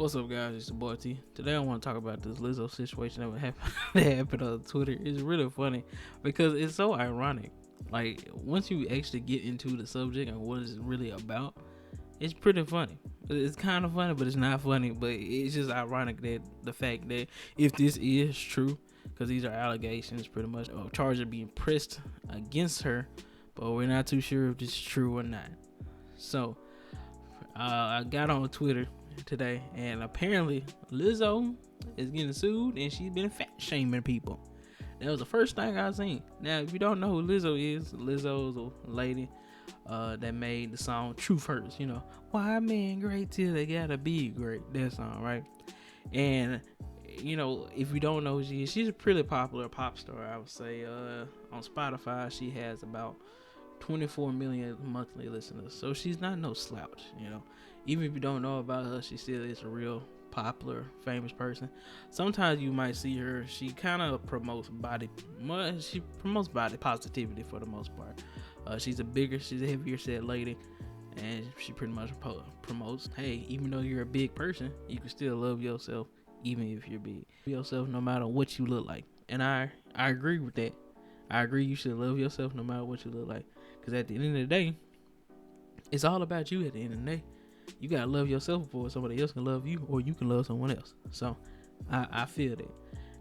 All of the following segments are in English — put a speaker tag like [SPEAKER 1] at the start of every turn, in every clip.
[SPEAKER 1] What's up, guys? It's the boy T. Today I want to talk about this Lizzo situation that happened on Twitter. It's really funny because it's so ironic. Like, once you actually get into the subject and what it's really about, it's pretty funny. It's kind of funny, but it's not funny. But it's just ironic that the fact that if this is true, because these are allegations pretty much of charges being pressed against her, but we're not too sure if this is true or not. So, I got on Twitter today, and apparently Lizzo is getting sued and she's been fat shaming people. That was the first thing I seen. Now, if you don't know who Lizzo is a lady that made the song Truth Hurts. You know, why men great till they gotta be great. That song, right? And you know, if you don't know who she is, she's a pretty popular pop star. I would say on Spotify she has about 24 million monthly listeners, so she's not no slouch. You know, even if you don't know about her, she still is a real popular, famous person. Sometimes you might see her. She kind of promotes body positivity for the most part. She's a heavier set lady, and she pretty much promotes, hey, even though you're a big person, you can still love yourself even if you're big. Yourself no matter what you look like, and I agree with that. I agree you should love yourself no matter what you look like, because at the end of the day, it's all about you. At the end of the day, you gotta love yourself before somebody else can love you, or you can love someone else. So I feel that.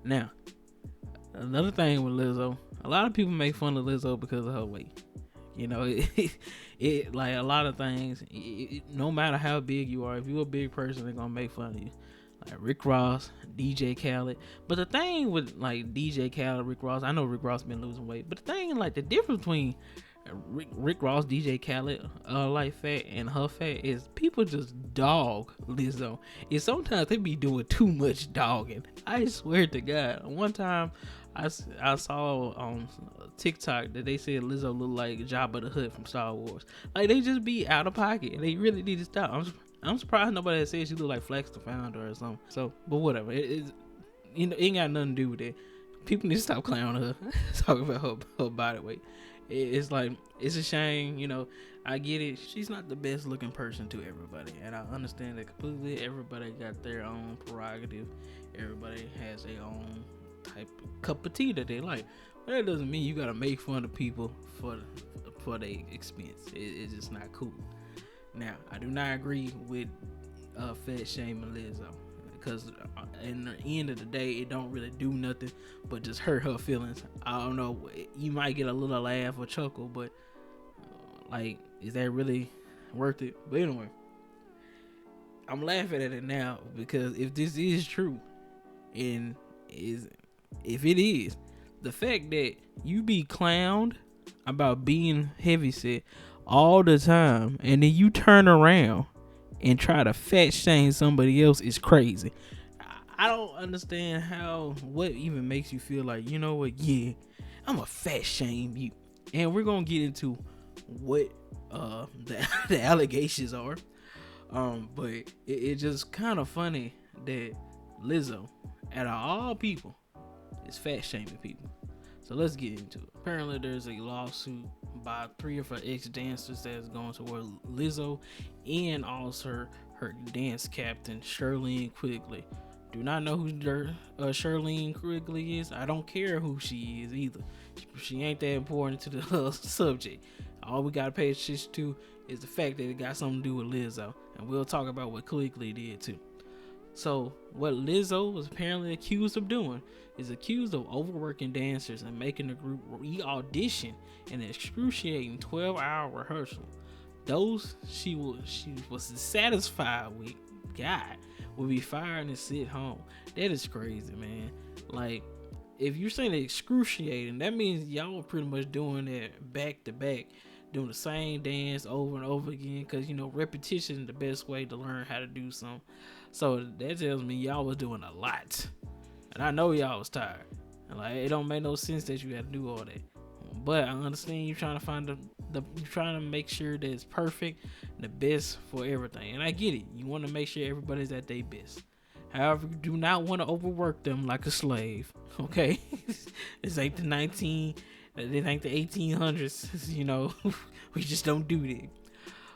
[SPEAKER 1] Now, another thing with Lizzo, a lot of people make fun of Lizzo because of her weight. You know, it like a lot of things, no matter how big you are, if you're a big person, they're gonna make fun of you. Like Rick Ross, DJ Khaled. But the thing with like DJ Khaled, Rick Ross, I know Rick Ross been losing weight, but the thing, like the difference between Rick Ross, DJ Khaled, like fat and her fat is people just dog Lizzo. And sometimes they be doing too much dogging. I swear to God. One time I saw on TikTok that they said Lizzo looked like Jabba the Hutt from Star Wars. Like, they just be out of pocket, and they really need to stop. I'm surprised nobody has said she looked like Flex the Founder or something. So, but whatever. It ain't got nothing to do with it. People need to stop clowning her, talking about her body weight. It's like, it's a shame, you know. I get it. She's not the best looking person to everybody, and I understand that completely. Everybody got their own prerogative. Everybody has their own type of cup of tea that they like. But that doesn't mean you gotta make fun of people for their expense. It's just not cool. Now, I do not agree with fat shaming Lizzo, because in the end of the day, it don't really do nothing but just hurt her feelings. I don't know, you might get a little laugh or chuckle, but like, is that really worth it? But anyway, I'm laughing at it now because if this is true, and if it is, the fact that you be clowned about being heavyset all the time, and then you turn around and try to fat shame somebody else is crazy. I don't understand what even makes you feel like, you know what, yeah, I'm a fat shame you. And we're gonna get into what the allegations are. But it's just kind of funny that Lizzo, out of all people, is fat shaming people. So let's get into it. Apparently there's a lawsuit by 3 of her ex-dancers that's going toward Lizzo and also her dance captain, Shirlene Quigley. Do not know who Shirlene Quigley is. I don't care who she is either. She ain't that important to the subject. All we gotta pay attention to is the fact that it got something to do with Lizzo, and we'll talk about what Quigley did too. So what Lizzo was apparently accused of doing is accused of overworking dancers and making the group re-audition in an excruciating 12-hour rehearsal. Those she was satisfied with, God, would be fired and sit home. That is crazy, man. Like, if you're saying excruciating, that means y'all were pretty much doing that back to back, doing the same dance over and over again, because, you know, repetition is the best way to learn how to do something. So that tells me y'all was doing a lot, and I know y'all was tired. And like, it don't make no sense that you had to do all that. But I understand you trying to find you're trying to make sure that it's perfect, the best for everything. And I get it. You want to make sure everybody's at their best. However, you do not want to overwork them like a slave. Okay, this ain't the 1800s. You know, we just don't do that.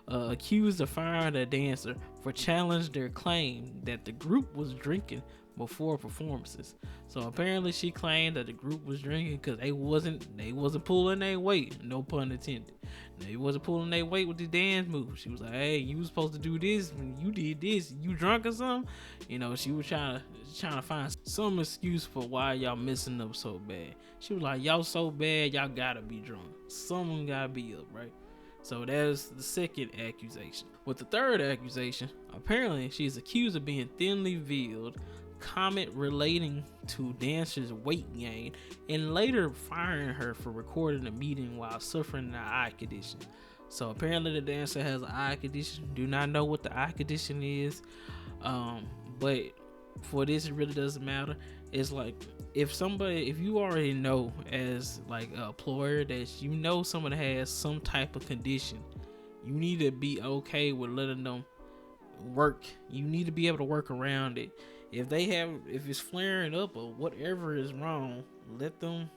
[SPEAKER 1] accused of firing a dancer for challenging their claim that the group was drinking before performances. So apparently she claimed that the group was drinking because they wasn't pulling their weight, no pun intended. They wasn't pulling their weight with the dance moves. She was like, hey, you was supposed to do this when you did this, you drunk or something. You know, she was trying to find some excuse for why y'all messing up so bad. She was like, y'all so bad, y'all gotta be drunk, someone gotta be up, right? So that's the second accusation. With the third accusation, apparently she's accused of being thinly veiled comment relating to dancer's weight gain, and later firing her for recording a meeting while suffering an eye condition. So apparently the dancer has an eye condition. Do not know what the eye condition is, but for this it really doesn't matter. It's like if you already know as like an employer that you know someone has some type of condition, you need to be okay with letting them work. You need to be able to work around it. If it's flaring up or whatever is wrong, let them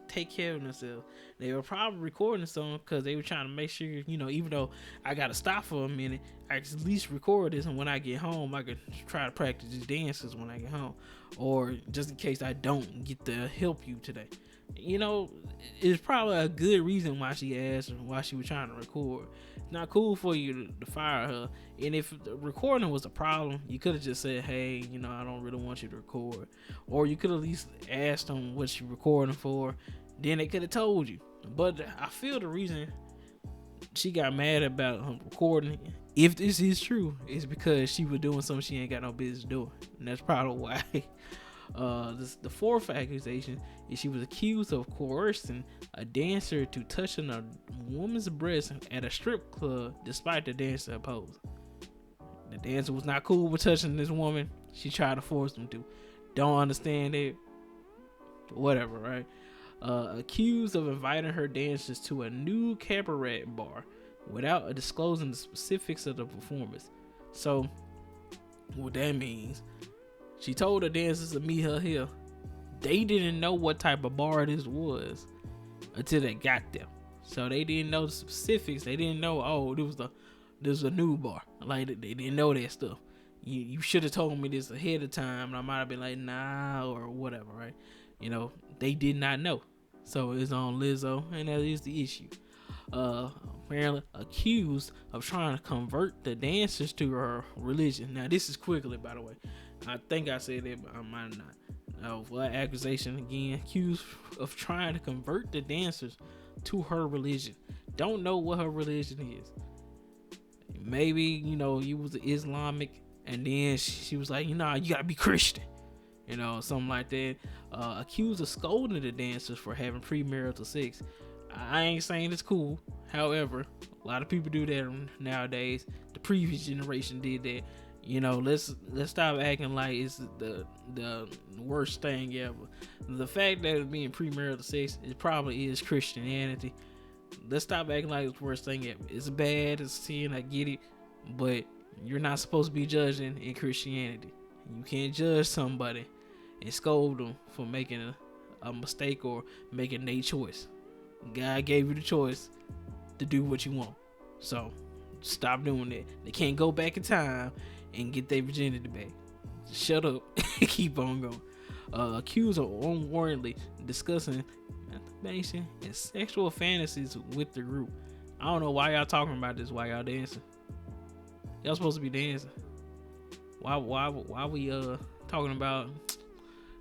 [SPEAKER 1] take care of themselves. They were probably recording something because they were trying to make sure, you know, even though I gotta stop for a minute, I can at least record this, and when I get home I could try to practice these dances when I get home, or just in case I don't get to help you today. You know, it's probably a good reason why she asked and why she was trying to record. Not cool for you to fire her. And if the recording was a problem, you could have just said, hey, you know, I don't really want you to record. Or you could at least ask them what you're recording for. Then they could have told you. But I feel the reason she got mad about recording, if this is true, is because she was doing something she ain't got no business doing. And that's probably why. The fourth accusation is she was accused of coercing a dancer to touching a woman's breast at a strip club despite the dancer opposed. The dancer was not cool with touching this woman. She tried to force him to. Don't understand it. Whatever, right? Accused of inviting her dancers to a new cabaret bar without disclosing the specifics of the performance. So, what that means, she told the dancers to meet her here. They didn't know what type of bar this was until they got there. So they didn't know the specifics. They didn't know, oh, this was a new bar. Like, they didn't know that stuff. You should have told me this ahead of time, and I might have been like, nah, or whatever, right? You know, they did not know. So it's on Lizzo, and that is the issue. Apparently accused of trying to convert the dancers to her religion. Now, this is quickly, by the way. I think I said it, but I might not. What accusation again? Accused of trying to convert the dancers to her religion. Don't know what her religion is. Maybe, you know, you was Islamic, and then she was like, you know, you gotta be Christian, you know, something like that. Accused of scolding the dancers for having premarital sex. I ain't saying it's cool. However, a lot of people do that nowadays. The previous generation did that. You know, let's stop acting like it's the worst thing ever. The fact that it being premarital sex, it probably is Christianity. Let's stop acting like it's the worst thing ever. It's bad, it's sin, I get it, but you're not supposed to be judging in Christianity. You can't judge somebody and scold them for making a mistake or making their choice. God gave you the choice to do what you want, so stop doing that. They can't go back in time and get their virginity back. Shut up and keep on going. Accused of unwarrantedly discussing masturbation and sexual fantasies with the group. I don't know why y'all talking about this while y'all dancing. Y'all supposed to be dancing. Why we talking about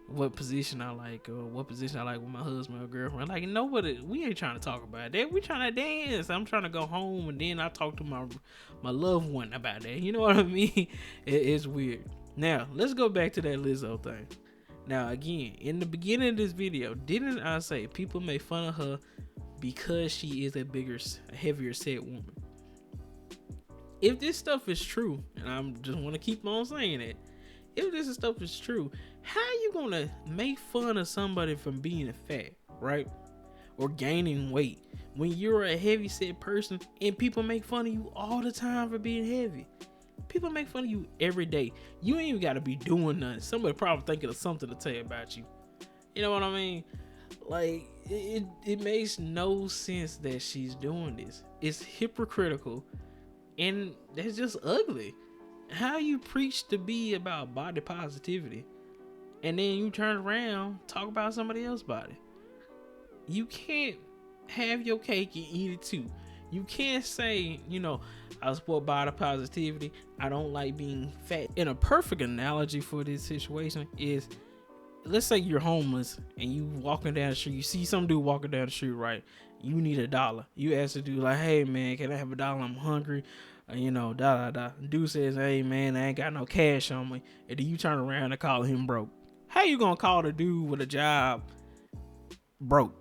[SPEAKER 1] what position I like, or what position I like with my husband or girlfriend? Like, nobody, we ain't trying to talk about that. We trying to dance. I'm trying to go home, and then I talk to my loved one about that. You know what I mean? It's weird. Now, let's go back to that Lizzo thing. Now, again, in the beginning of this video, didn't I say people make fun of her because she is a heavier set woman? If this stuff is true, and I just want to keep on saying it, if this stuff is true, how you gonna make fun of somebody from being fat, right? Or gaining weight when you're a heavy set person and people make fun of you all the time for being heavy? People make fun of you every day. You ain't even gotta be doing nothing. Somebody probably thinking of something to tell you about you. You know what I mean? Like, it makes no sense that she's doing this. It's hypocritical, And that's just ugly. How you preach to be about body positivity, and then you turn around talk about somebody else's body. You can't have your cake and eat it too. You can't say, I support body positivity, I don't like being fat. And a perfect analogy for this situation is, let's say you're homeless and you walking down the street, you see some dude walking down the street, right? You need $1. You ask the dude like, hey man, can I have $1? I'm hungry. Dude says, hey man, I ain't got no cash on me. And then you turn around and call him broke. How you gonna call the dude with a job broke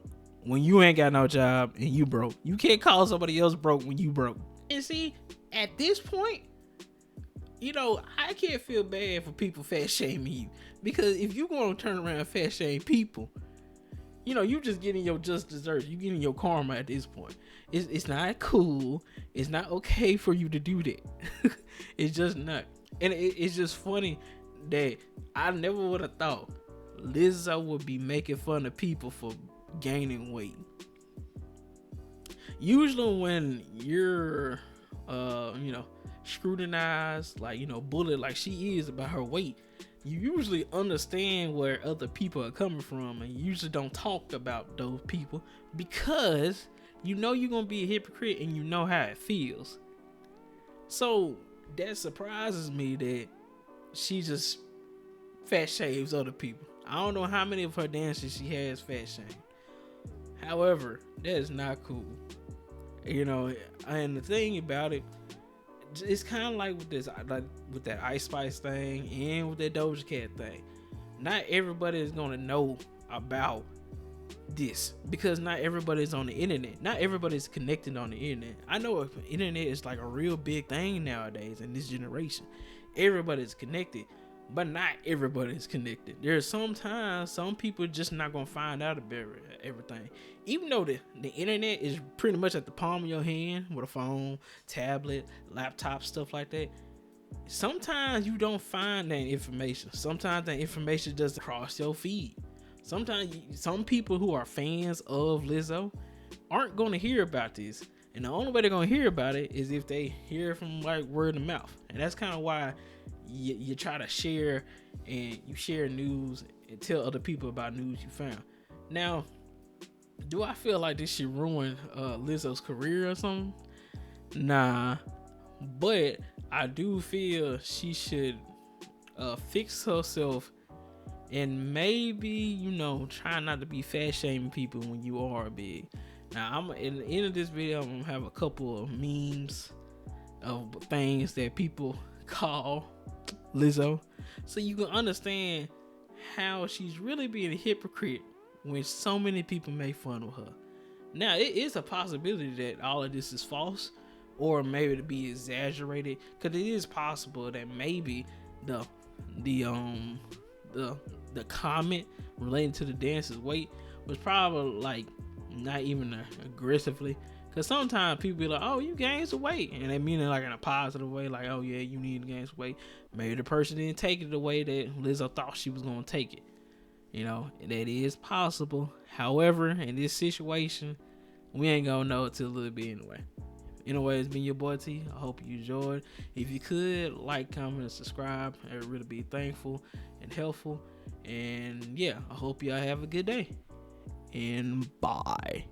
[SPEAKER 1] when you ain't got no job and you broke? You can't call somebody else broke when you broke. And see, at this point, I can't feel bad for people fat shaming you, because if you gonna turn around and fat shame people, you just getting your just desserts. You getting your karma at this point. It's not cool. It's not okay for you to do that. It's just not. And it's just funny that I never would have thought Lizzo would be making fun of people for gaining weight. Usually when you're, scrutinized, bullied like she is about her weight, you usually understand where other people are coming from, and you usually don't talk about those people because you're gonna be a hypocrite and you know how it feels. So that surprises me that she just fat shames other people. I don't know how many of her dances she has fat shamed. However, that is not cool. And the thing about it, it's kind of like with this, like with that Ice Spice thing and with that Doja Cat thing. Not everybody is gonna know about this because not everybody is on the internet. Not everybody is connected on the internet. I know the internet is like a real big thing nowadays in this generation. Everybody's connected, but not everybody is connected. There's sometimes some people just not gonna find out about everything. Even though the internet is pretty much at the palm of your hand with a phone, tablet, laptop, stuff like that. Sometimes you don't find that information. Sometimes that information just cross your feed. Sometimes some people who are fans of Lizzo aren't gonna hear about this. And the only way they're gonna hear about it is if they hear from like word of mouth. And that's kind of why you try to share, and you share news and tell other people about news you found. Now, do I feel like this should ruin Lizzo's career or something? Nah, but I do feel she should fix herself and maybe try not to be fat shaming people when you are big. Now, I'm in the end of this video, I'm gonna have a couple of memes of things that people call Lizzo, so you can understand how she's really being a hypocrite when so many people make fun of her. Now, it is a possibility that all of this is false, or maybe to be exaggerated, because it is possible that maybe the comment relating to the dancer's weight was probably like not even aggressively. Because sometimes people be like, oh, you gained some weight, and they mean it like in a positive way, like, oh yeah, you need to gain some weight. Maybe the person didn't take it the way that Lizzo thought she was going to take it. That is possible. However, in this situation, we ain't gonna know it till a little bit anyway. Anyway, it's been your boy T. I hope you enjoyed. If you could, like, comment, and subscribe. I would really be thankful and helpful. And yeah, I hope y'all have a good day. And bye.